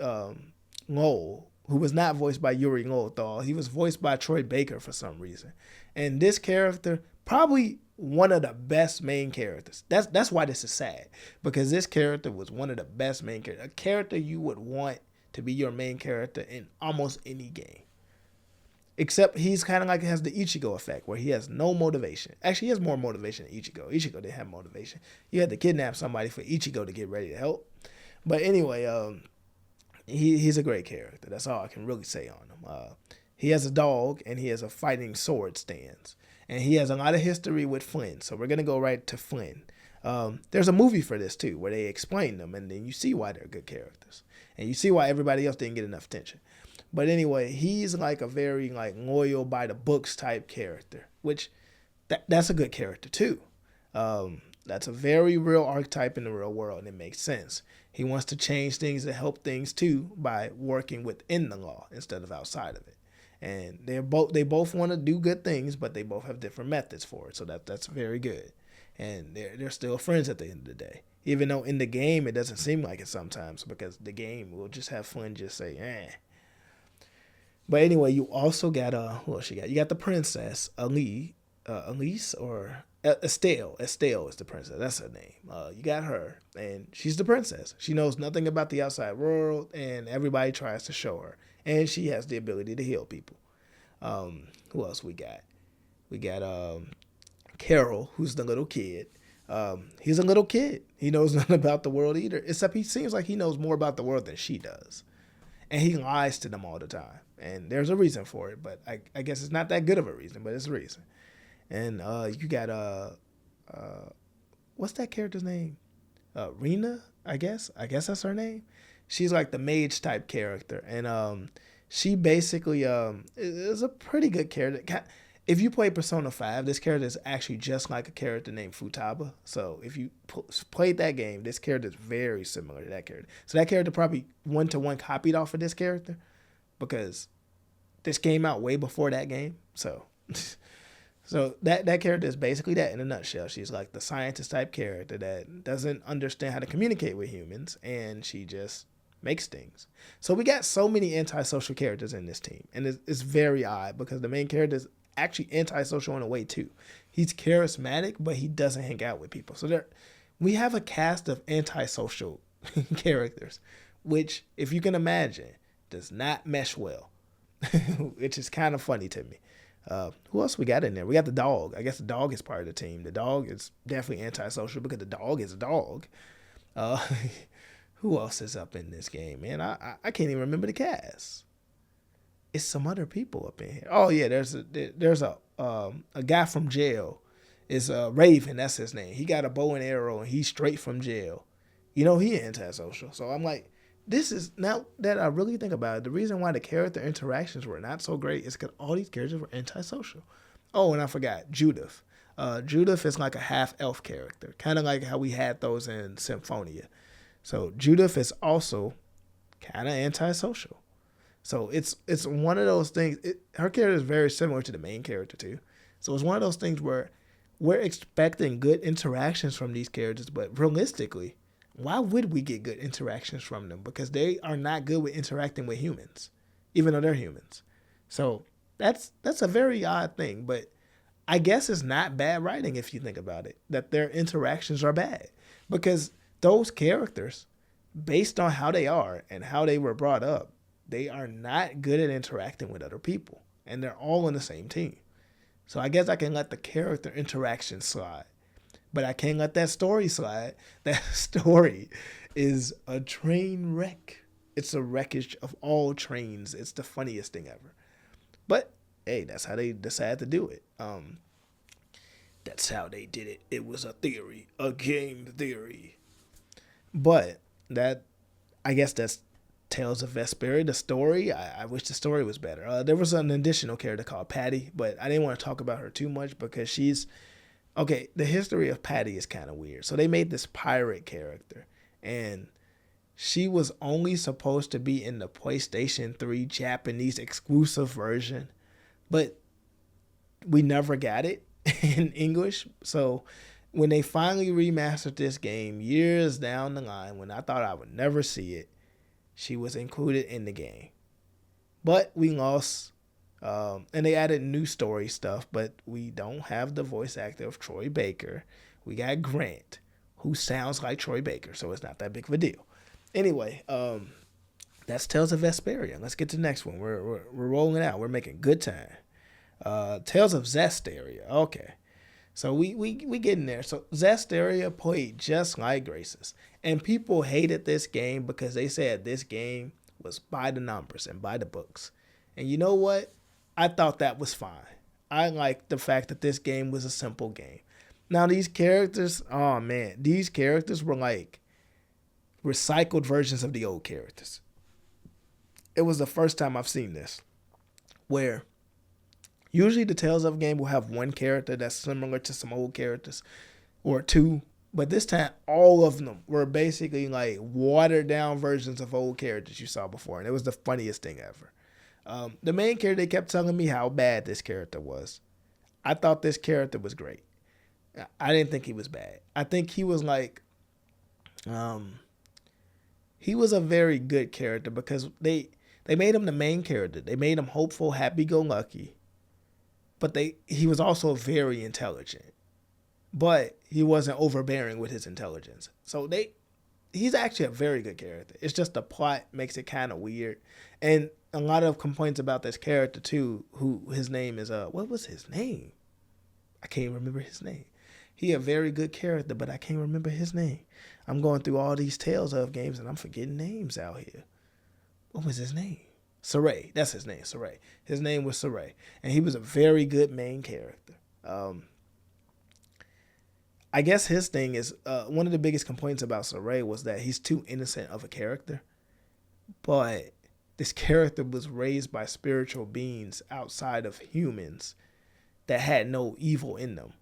Lowell, who was not voiced by Yuri Lowenthal. He was voiced by Troy Baker for some reason. And this character, probably one of the best main characters. That's why this is sad, because this character was one of the best main characters. A character you would want to be your main character in almost any game. Except he's kind of like has the Ichigo effect, where he has no motivation. Actually, he has more motivation than Ichigo. Ichigo didn't have motivation. You had to kidnap somebody for Ichigo to get ready to help. But anyway, he's a great character. That's all I can really say on him. He has a dog, and he has a fighting sword stance. And he has a lot of history with Flynn, so we're going to go right to Flynn. There's a movie for this, too, where they explain them, and then you see why they're good characters. And you see why everybody else didn't get enough attention. But anyway, he's like a very loyal by the books type character, which that's a good character too. That's a very real archetype in the real world, and it makes sense. He wants to change things and help things too by working within the law instead of outside of it. And they both want to do good things, but they both have different methods for it. So that's very good. And they're still friends at the end of the day. Even though in the game it doesn't seem like it sometimes, because the game will just have Flynn just say, eh. But anyway, you also got who else you got? You got the princess, Elise or Estelle. Estelle is the princess. That's her name. You got her, and she's the princess. She knows nothing about the outside world, and everybody tries to show her. And she has the ability to heal people. Who else we got? We got Carol, who's the little kid. He's a little kid. He knows nothing about the world either, except he seems like he knows more about the world than she does. And he lies to them all the time. And there's a reason for it, but I guess it's not that good of a reason, but it's a reason. And you got, what's that character's name? Rena, I guess. I guess that's her name. She's like the mage type character. And she basically is a pretty good character. If you play Persona 5, this character is actually just like a character named Futaba. So if you played that game, this character is very similar to that character. So that character probably one-to-one copied off of this character, because this came out way before that game. So that character is basically that in a nutshell. She's like the scientist type character that doesn't understand how to communicate with humans, and she just makes things. So we got so many antisocial characters in this team, and it's very odd because the main character is actually antisocial in a way too. He's charismatic, but he doesn't hang out with people. So we have a cast of antisocial characters, which, if you can imagine, does not mesh well, which is kind of funny to me. Who else we got in there? We got the dog. I guess the dog is part of the team. The dog is definitely antisocial because the dog is a dog. Who else is up in this game, man? I can't even remember the cast. It's some other people up in here. Oh yeah, there's a guy from jail. It's Raven, that's his name. He got a bow and arrow and he's straight from jail. You know, he antisocial. So I'm like, this is, now that I really think about it, the reason why the character interactions were not so great is because all these characters were antisocial. Oh, and I forgot, Judith. Judith is like a half elf character, kind of like how we had those in Symphonia. So Judith is also kind of antisocial. So it's one of those things. Her character is very similar to the main character too. So it's one of those things where we're expecting good interactions from these characters, but realistically, why would we get good interactions from them? Because they are not good with interacting with humans, even though they're humans. So that's a very odd thing, but I guess it's not bad writing if you think about it, that their interactions are bad. Because those characters, based on how they are and how they were brought up, they are not good at interacting with other people. And they're all on the same team. So I guess I can let the character interaction slide. But I can't let that story slide. That story is a train wreck. It's a wreckage of all trains. It's the funniest thing ever. But, hey, that's how they decided to do it. That's how they did it. It was a theory. A game theory. But I guess that's Tales of Vesperia, the story. I wish the story was better. There was an additional character called Patty, but I didn't want to talk about her too much because she's... Okay, the history of Patty is kind of weird. So they made this pirate character, and she was only supposed to be in the PlayStation 3 Japanese exclusive version, but we never got it in English. So when they finally remastered this game years down the line, when I thought I would never see it, she was included in the game. But we lost, and they added new story stuff, but we don't have the voice actor of Troy Baker. We got Grant, who sounds like Troy Baker, so it's not that big of a deal. Anyway, that's Tales of Vesperia. Let's get to the next one. We're rolling out. We're making good time. Tales of Zesteria. Okay. So we getting there. So Zesteria played just like Graces. And people hated this game because they said this game was by the numbers and by the books. And you know what? I thought that was fine. I liked the fact that this game was a simple game. Now these characters, oh man, these characters were like recycled versions of the old characters. It was the first time I've seen this, where usually the Tales of game will have one character that's similar to some old characters, or two, but this time all of them were basically like watered down versions of old characters you saw before, and it was the funniest thing ever. The main character, they kept telling me how bad this character was. I thought this character was great. I didn't think he was bad. I think he was like, he was a very good character because they made him the main character. They made him hopeful, happy-go-lucky. But he was also very intelligent. But he wasn't overbearing with his intelligence. So he's actually a very good character. It's just the plot makes it kind of weird. And a lot of complaints about this character too, who his name is, what was his name? I can't remember his name. He a very good character, but I can't remember his name. I'm going through all these Tales of games and I'm forgetting names out here. What was his name? Saray. That's his name, Saray. His name was Saray. And he was a very good main character. I guess his thing is, one of the biggest complaints about Saray was that he's too innocent of a character. But this character was raised by spiritual beings outside of humans that had no evil in them.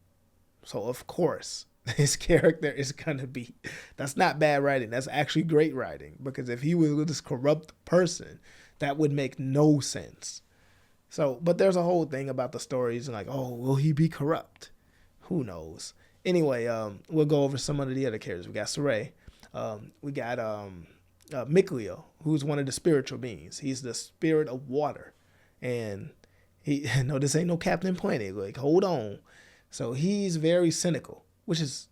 So, of course, his character is going to be... That's not bad writing. That's actually great writing. Because if he was this corrupt person, that would make no sense. So, but there's a whole thing about the stories. Like, oh, will he be corrupt? Who knows? Anyway, we'll go over some of the other characters. We got Saray. We got Mikliel, who's one of the spiritual beings. He's the spirit of water. And no, this ain't no Captain Planet. Like, hold on. So he's very cynical, which is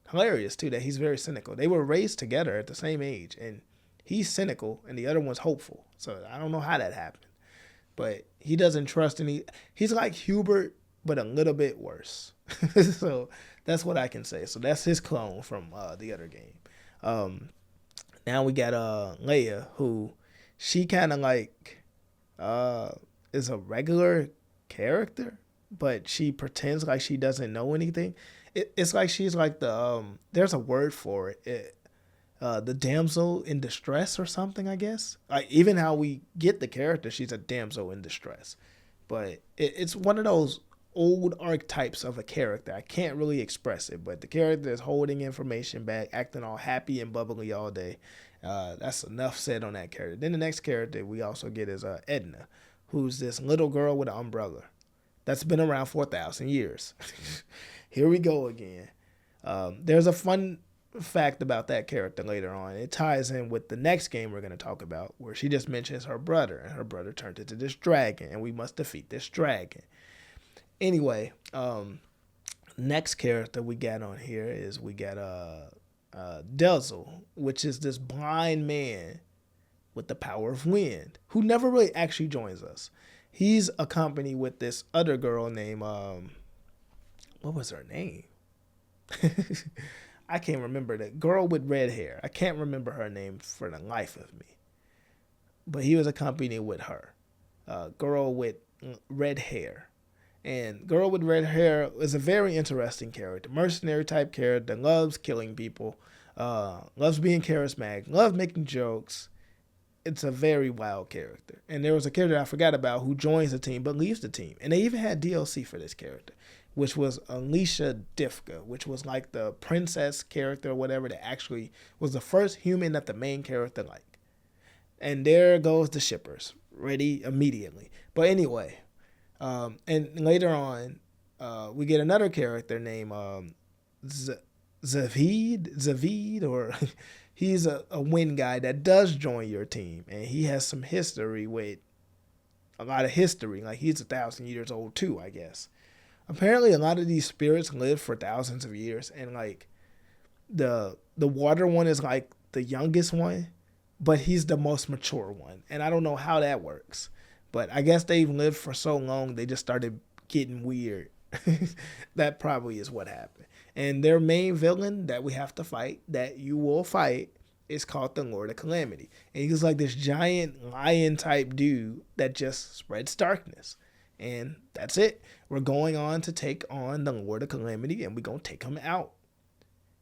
hilarious too, that he's very cynical. They were raised together at the same age, and he's cynical and the other one's hopeful. So I don't know how that happened. But he doesn't trust any... He's like Hubert, but a little bit worse. So that's what I can say. So that's his clone from the other game. Now we got Leia, who she kind of like uh is a regular character, but she pretends like she doesn't know anything. It's like she's like there's a word for it. The damsel in distress or something, I guess. Like even how we get the character, she's a damsel in distress, but it's one of those old archetypes of a character. I can't really express it, but the character is holding information back, acting all happy and bubbly all day. That's enough said on that character. Then the next character we also get is Edna, who's this little girl with an umbrella that's been around for 1,000 years. Here we go again. There's a fun fact about that character later on. It ties in with the next game we're going to talk about, where she just mentions her brother, and her brother turned into this dragon, and we must defeat this dragon. Anyway, next character we got on here is we got Delzel, which is this blind man with the power of wind, who never really actually joins us. He's accompanied with this other girl named what was her name? I can't remember, the girl with red hair. I can't remember her name for the life of me. But he was accompanied with her, girl with red hair. And girl with red hair is a very interesting character, mercenary type character, loves killing people, loves being charismatic, loves making jokes. It's a very wild character. And there was a character I forgot about who joins the team but leaves the team. And they even had DLC for this character, which was Alicia Difka, which was like the princess character or whatever that actually was the first human that the main character liked. And there goes the shippers, ready immediately. But anyway, and later on, we get another character named Zavid, or he's a wind guy that does join your team, and he has some history with a lot of history. Like he's 1,000 years old too, I guess. Apparently, a lot of these spirits live for thousands of years, and like the water one is like the youngest one, but he's the most mature one, and I don't know how that works. But I guess they've lived for so long, they just started getting weird. That probably is what happened. And their main villain that we have to fight, that you will fight, is called the Lord of Calamity. And he's like this giant lion type dude that just spreads darkness. And that's it. We're going on to take on the Lord of Calamity, and we're going to take him out.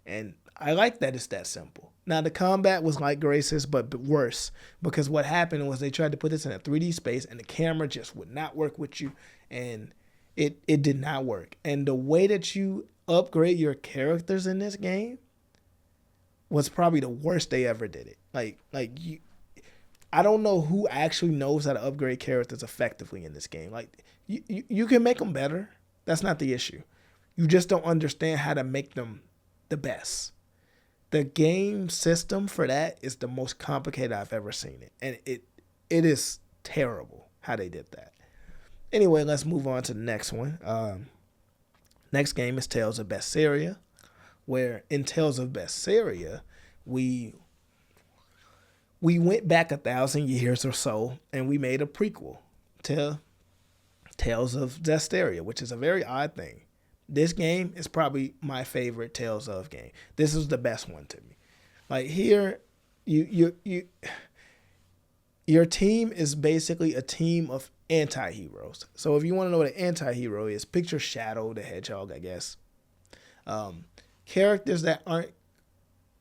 And I like that it's that simple. Now, the combat was like Grace's, but worse, because what happened was they tried to put this in a 3D space, and the camera just would not work with you, and it did not work. And the way that you upgrade your characters in this game was probably the worst they ever did it. I don't know who actually knows how to upgrade characters effectively in this game. Like, you can make them better. That's not the issue. You just don't understand how to make them the best. The game system for that is the most complicated I've ever seen it. And it is terrible how they did that. Anyway, let's move on to the next one. Next game is Tales of Beseria, where in Tales of Beseria, we went back 1,000 years or so, and we made a prequel to Tales of Zesteria, which is a very odd thing. This game is probably my favorite Tales of game. This is the best one to me. Like here, your team is basically a team of anti-heroes. So if you want to know what an anti-hero is, picture Shadow the Hedgehog, I guess. Characters that aren't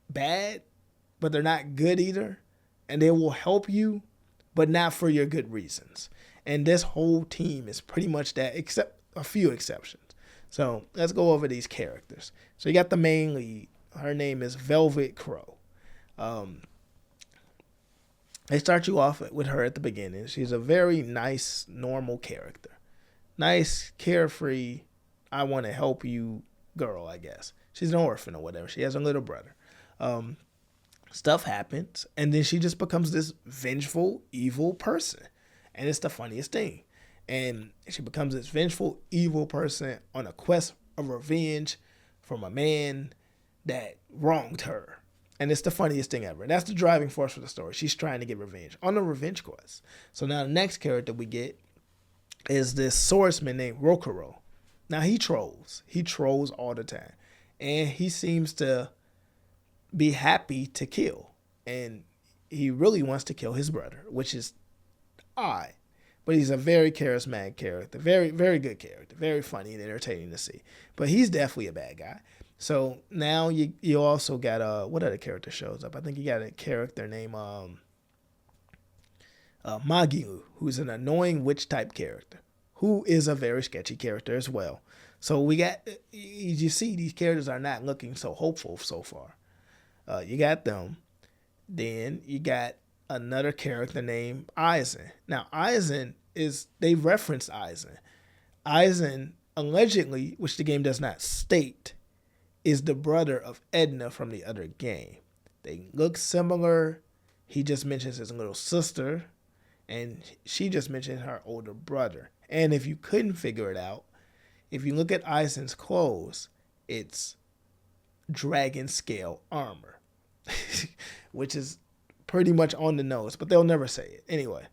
bad, but they're not good either. And they will help you, but not for your good reasons. And this whole team is pretty much that, except a few exceptions. So let's go over these characters. So you got the main lead. Her name is Velvet Crow. They start you off with her at the beginning. She's a very nice, normal character. Nice, carefree, I want to help you girl, I guess. She's an orphan or whatever. She has a little brother. Stuff happens, and then she just becomes this vengeful, evil person. And it's the funniest thing. And she becomes this vengeful, evil person on a quest of revenge from a man that wronged her. And it's the funniest thing ever. That's the driving force for the story. She's trying to get revenge on a revenge quest. So now the next character we get is this swordsman named Rokuro. Now he trolls. He trolls all the time. And he seems to be happy to kill. and he really wants to kill his brother, which is odd. But he's a very charismatic character, very, very good character, very funny and entertaining to see. But he's definitely a bad guy. So now you also got what other character shows up? I think you got a character named Magiu, who's an annoying witch type character, who is a very sketchy character as well. So we got, you see, these characters are not looking so hopeful so far. You got them. Then you got another character named Eisen. Now, Eisen is, they referenced Eisen. Eisen, allegedly, which the game does not state, is the brother of Edna from the other game. They look similar. He just mentions his little sister, and she just mentioned her older brother. And if you couldn't figure it out, if you look at Eisen's clothes, it's dragon scale armor, which is pretty much on the nose, but they'll never say it. Anyway,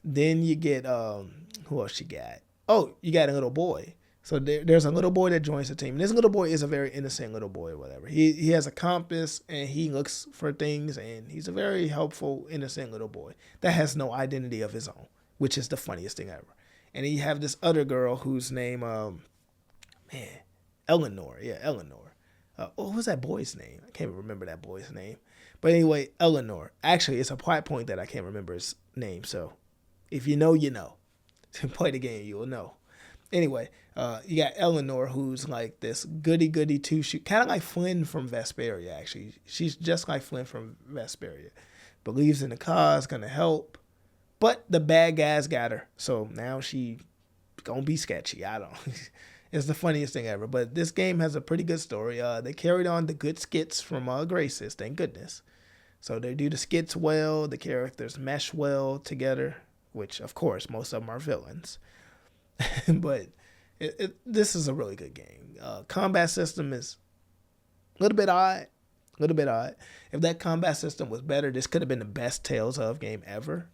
then you get, who else you got? Oh, you got a little boy. So there's a little boy that joins the team. And this little boy is a very innocent little boy or whatever. He has a compass, and he looks for things, and he's a very helpful, innocent little boy that has no identity of his own, which is the funniest thing ever. And then you have this other girl whose name, Eleanor. Yeah, Eleanor. What was that boy's name? I can't remember that boy's name. But anyway, Eleanor. Actually, it's a plot point that I can't remember his name. So if you know, you know. Play the game, you will know. Anyway, you got Eleanor, who's like this goody-goody two-shoot, kind of like Flynn from Vesperia, actually. She's just like Flynn from Vesperia. Believes in the cause, gonna help. But the bad guys got her. So now she gonna be sketchy. I don't It's the funniest thing ever. But this game has a pretty good story. They carried on the good skits from Graces, thank goodness. So they do the skits well. The characters mesh well together, which, of course, most of them are villains. But this is a really good game. Combat system is a little bit odd. If that combat system was better, this could have been the best Tales of game ever.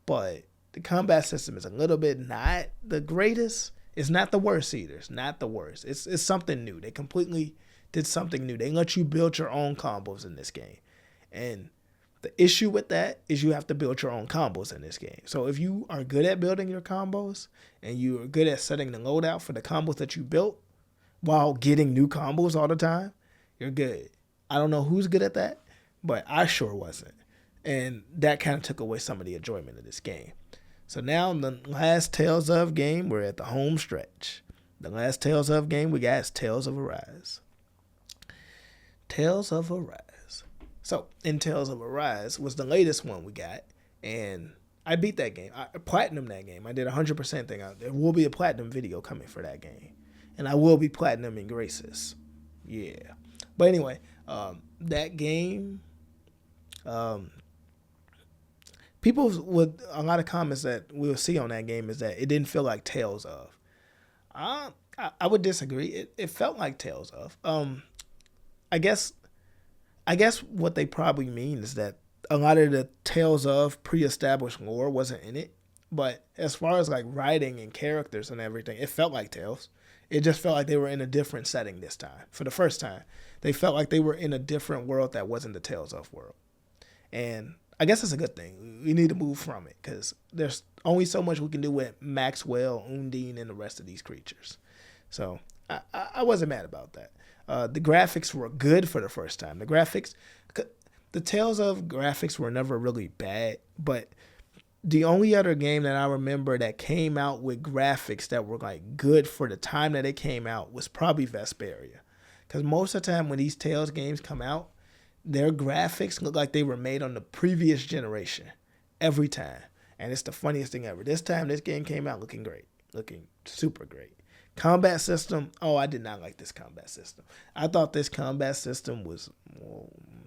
But the combat system is a little bit not the greatest. It's not the worst either. It's not the worst. It's something new. They completely did something new. They let you build your own combos in this game. And the issue with that is you have to build your own combos in this game. So if you are good at building your combos and you are good at setting the loadout for the combos that you built while getting new combos all the time, you're good. I don't know who's good at that, but I sure wasn't. And that kind of took away some of the enjoyment of this game. So now in the last Tales of game, we're at the home stretch. The last Tales of game we got is Tales of Arise. Tales of Arise. So in Tales of Arise was the latest one we got, and I beat that game. I platinumed that game. I did 100% thing. There will be a platinum video coming for that game, and I will be platinum in Graces. Yeah. But anyway, that game, people with a lot of comments that we'll see on that game is that it didn't feel like Tales of. I would disagree. It felt like Tales of. I guess what they probably mean is that a lot of the Tales of pre-established lore wasn't in it. But as far as like writing and characters and everything, it felt like Tales. It just felt like they were in a different setting this time. For the first time, they felt like they were in a different world that wasn't the Tales of world. And I guess it's a good thing. We need to move from it because there's only so much we can do with Maxwell, Undine, and the rest of these creatures. So I wasn't mad about that. The graphics were good for the first time. The Tales of graphics were never really bad, but the only other game that I remember that came out with graphics that were like good for the time that it came out was probably Vesperia. Because most of the time when these Tales games come out, their graphics look like they were made on the previous generation every time. And it's the funniest thing ever. This time this game came out looking great, looking super great. Combat system, I did not like this combat system. I thought this combat system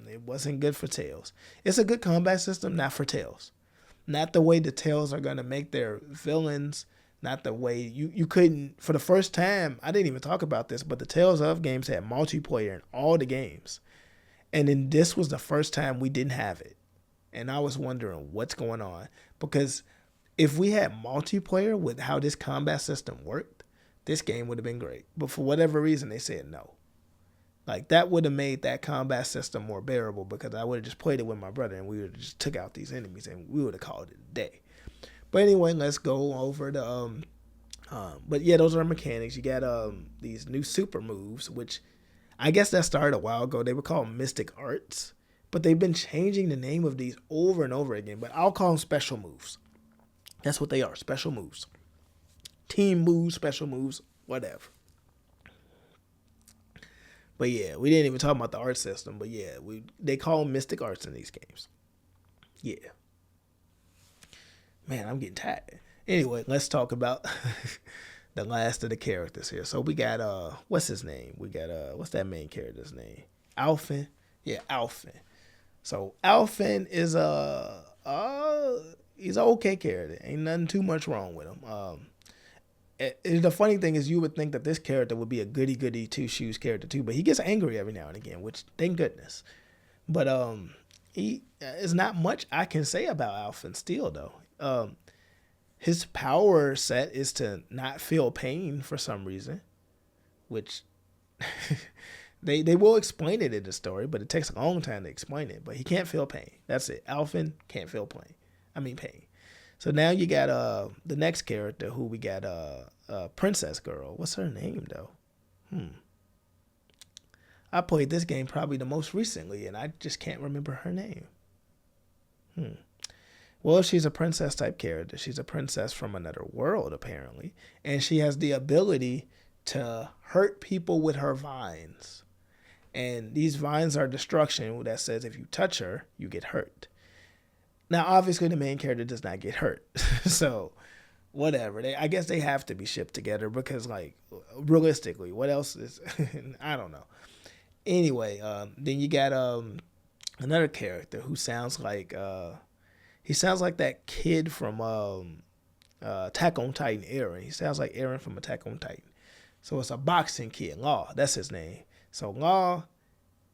it wasn't good for Tales. It's a good combat system, not for Tales. Not the way the Tales are going to make their villains, not the way you couldn't, for the first time, I didn't even talk about this, but the Tales of games had multiplayer in all the games. And then this was the first time we didn't have it. And I was wondering what's going on. Because if we had multiplayer with how this combat system worked, this game would have been great. But for whatever reason, they said no. Like that would have made that combat system more bearable because I would have just played it with my brother and we would have just took out these enemies and we would have called it a day. But anyway, let's go over the but yeah, those are mechanics. You got these new super moves, which I guess that started a while ago. They were called Mystic Arts, but they've been changing the name of these over and over again. But I'll call them special moves. That's what they are, special moves. Team moves, special moves, whatever. But yeah, we didn't even talk about the art system. But yeah, they call them Mystic Arts in these games. Yeah. Man, I'm getting tired. Anyway, let's talk about the last of the characters here. So we got what's his name? We got what's that main character's name? Alphen. Yeah, Alphen. So Alphen is he's an okay character. Ain't nothing too much wrong with him. The funny thing is, you would think that this character would be a goody two shoes character too, but he gets angry every now and again, which thank goodness. But he is not much I can say about Alphen still though. His power set is to not feel pain for some reason, which they will explain it in the story, but it takes a long time to explain it. But he can't feel pain. That's it. Alphen can't feel pain. Pain. So now you got the next character who we got Princess Girl. What's her name though? I played this game probably the most recently, and I just can't remember her name. Well, she's a princess type character. She's a princess from another world, apparently. And she has the ability to hurt people with her vines. And these vines are destruction that says if you touch her, you get hurt. Now, obviously, the main character does not get hurt. So, whatever. I guess they have to be shipped together because, like, realistically, what else is... I don't know. Anyway, then you got another character who sounds like... he sounds like that kid from Attack on Titan, Eren. He sounds like Eren from Attack on Titan. So it's a boxing kid, Law. That's his name. So Law,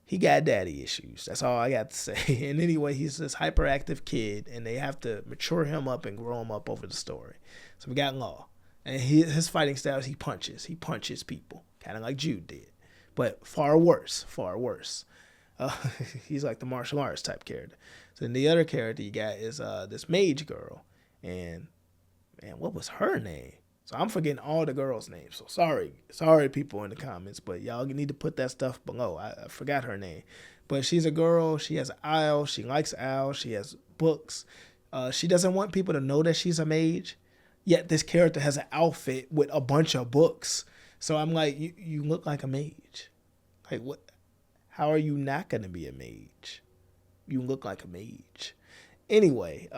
he got daddy issues. That's all I got to say. And anyway, he's this hyperactive kid, and they have to mature him up and grow him up over the story. So we got Law. And his fighting style is he punches. He punches people, kind of like Jude did. But far worse, far worse. He's like the martial arts type character. So then the other character you got is this mage girl. And man, what was her name? So I'm forgetting all the girls' names. So sorry people in the comments, but y'all need to put that stuff below. I forgot her name. But she's a girl. She has an owl. She likes owls. She has books. She doesn't want people to know that she's a mage. Yet this character has an outfit with a bunch of books. So I'm like, you look like a mage. Like what? How are you not going to be a mage? You look like a mage. Anyway,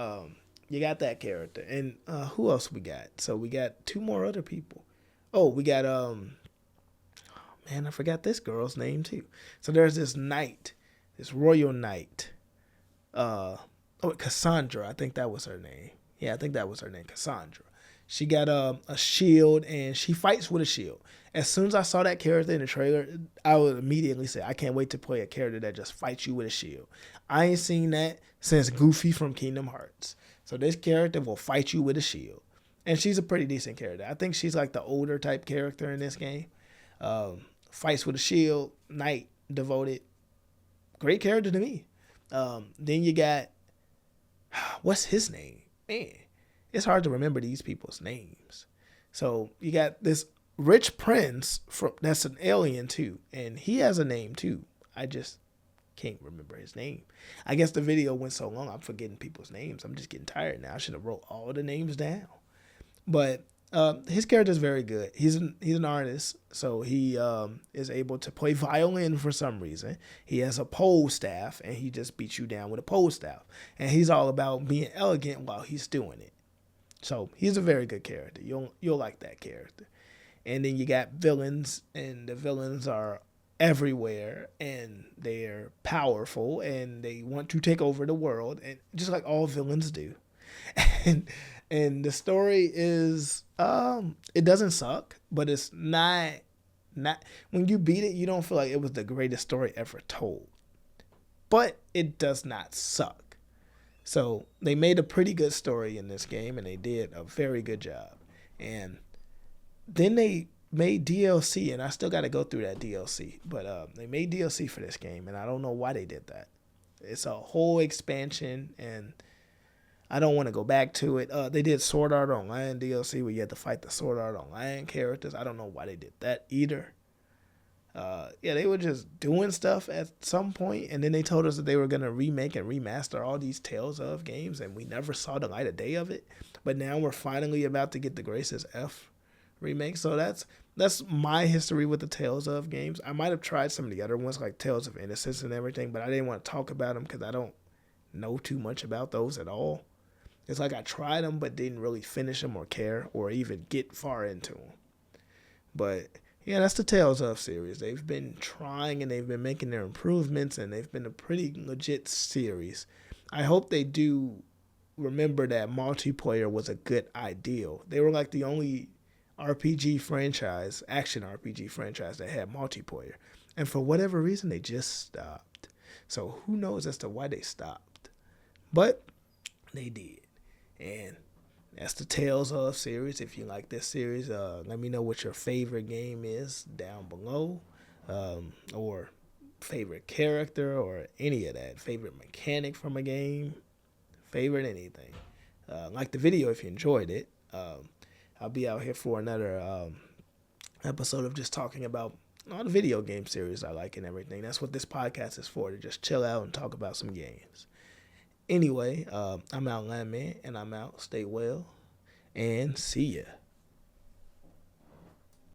you got that character. And who else we got? So we got two more other people. Oh, we got, man, I forgot this girl's name too. So there's this knight, this royal knight. Cassandra. I think that was her name. Yeah, I think that was her name, Cassandra. She got a shield, and she fights with a shield. As soon as I saw that character in the trailer, I would immediately say, I can't wait to play a character that just fights you with a shield. I ain't seen that since Goofy from Kingdom Hearts. So this character will fight you with a shield. And she's a pretty decent character. I think she's like the older type character in this game. Fights with a shield, knight, devoted. Great character to me. Then you got, what's his name? Man, it's hard to remember these people's names. So you got this rich prince that's an alien too, and he has a name too. I just can't remember his name. I guess the video went so long, I'm forgetting people's names. I'm just getting tired now. I should have wrote all the names down. But his character is very good. He's an artist, so he is able to play violin for some reason. He has a pole staff, and he just beats you down with a pole staff. And he's all about being elegant while he's doing it. So he's a very good character. You'll like that character. And then you got villains, and the villains are everywhere, and they're powerful, and they want to take over the world, and just like all villains do. And the story is, it doesn't suck, but it's not when you beat it, you don't feel like it was the greatest story ever told. But it does not suck. So they made a pretty good story in this game, and they did a very good job. And then they made DLC, and I still got to go through that DLC. But they made DLC for this game, and I don't know why they did that. It's a whole expansion, and I don't want to go back to it. They did Sword Art Online DLC where you had to fight the Sword Art Online characters. I don't know why they did that either. Yeah, they were just doing stuff at some point, and then they told us that they were going to remake and remaster all these Tales of games, and we never saw the light of day of it. But now we're finally about to get the Graces F remake. So that's my history with the Tales of games. I might have tried some of the other ones like Tales of Innocence and everything, but I didn't want to talk about them because I don't know too much about those at all. It's like I tried them but didn't really finish them or care or even get far into them. But yeah, that's the Tales of series. They've been trying and they've been making their improvements, and they've been a pretty legit series. I hope they do remember that multiplayer was a good ideal. They were like the only RPG franchise, action RPG franchise that had multiplayer. And for whatever reason, they just stopped. So who knows as to why they stopped. But they did. And that's the Tales of series. If you like this series, let me know what your favorite game is down below, or favorite character or any of that. Favorite mechanic from a game, favorite anything. Like the video if you enjoyed it. I'll be out here for another episode of just talking about all the video game series I like and everything. That's what this podcast is for, to just chill out and talk about some games. Anyway, I'm out, Landman, and I'm out. Stay well, and see ya.